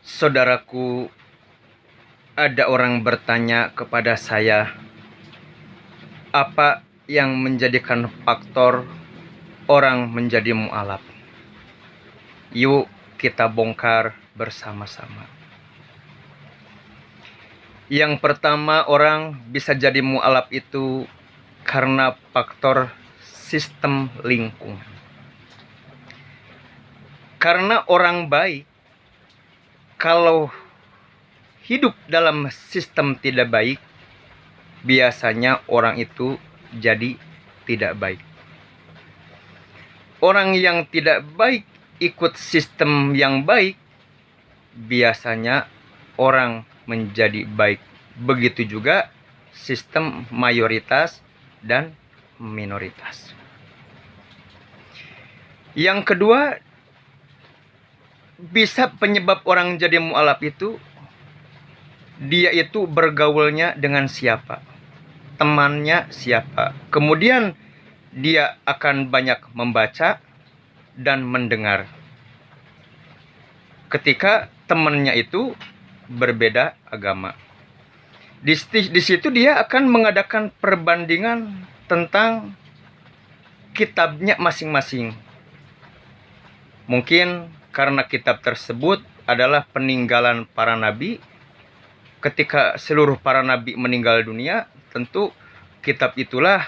Saudaraku, ada orang bertanya kepada saya, apa yang menjadikan faktor orang menjadi mu'alaf? Yuk kita bongkar bersama-sama. Yang pertama, orang bisa jadi mu'alaf itu karena faktor sistem lingkungan. Karena orang baik, kalau hidup dalam sistem tidak baik, biasanya orang itu jadi tidak baik. Orang yang tidak baik ikut sistem yang baik, biasanya orang menjadi baik. Begitu juga sistem mayoritas dan minoritas. Yang kedua, bisa penyebab orang jadi mu'alaf itu, dia itu bergaulnya dengan siapa, temannya siapa. Kemudian dia akan banyak membaca dan mendengar. Ketika temannya itu berbeda agama, di situ dia akan mengadakan perbandingan tentang kitabnya masing-masing. Mungkin karena kitab tersebut adalah peninggalan para nabi. Ketika seluruh para nabi meninggal dunia, tentu kitab itulah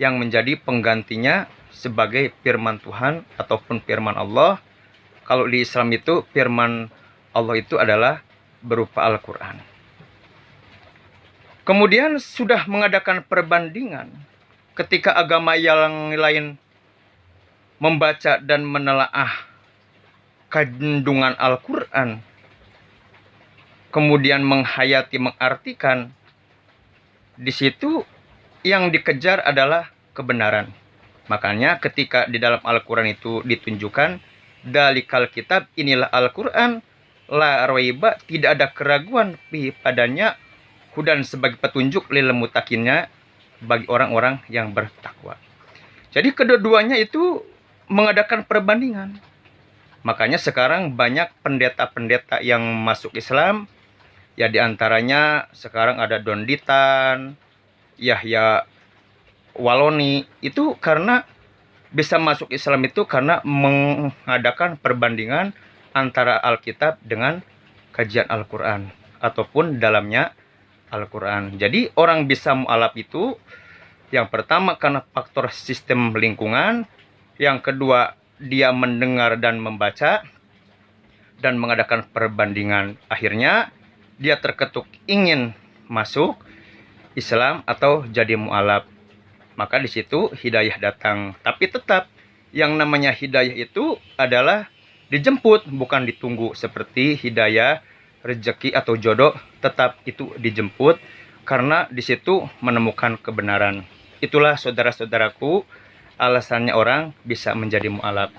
yang menjadi penggantinya sebagai firman Tuhan ataupun firman Allah. Kalau di Islam itu firman Allah itu adalah berupa Al-Quran. Kemudian sudah mengadakan perbandingan. Ketika agama yang lain membaca dan menelaah kandungan Al-Quran, kemudian menghayati, mengartikan, di situ yang dikejar adalah kebenaran. Makanya ketika di dalam Al-Quran itu ditunjukkan, dalikal kitab, inilah Al-Quran, la raiba, tidak ada keraguan padanya, hudan sebagai petunjuk lil mutakinnya, bagi orang-orang yang bertakwa. Jadi kedua-duanya itu mengadakan perbandingan. Makanya sekarang banyak pendeta-pendeta yang masuk Islam, ya diantaranya sekarang ada Don Ditan, Yahya Waloni, itu karena bisa masuk Islam itu karena mengadakan perbandingan antara Alkitab dengan kajian Al-Quran ataupun dalamnya Al-Quran. Jadi orang bisa mu'alaf itu yang pertama karena faktor sistem lingkungan, yang kedua dia mendengar dan membaca dan mengadakan perbandingan. Akhirnya dia terketuk ingin masuk Islam atau jadi mu'alaf. Maka di situ hidayah datang. Tapi tetap yang namanya hidayah itu adalah dijemput, bukan ditunggu. Seperti hidayah, rezeki atau jodoh, tetap itu dijemput karena di situ menemukan kebenaran. Itulah saudara-saudaraku alasannya orang bisa menjadi mu'alaf.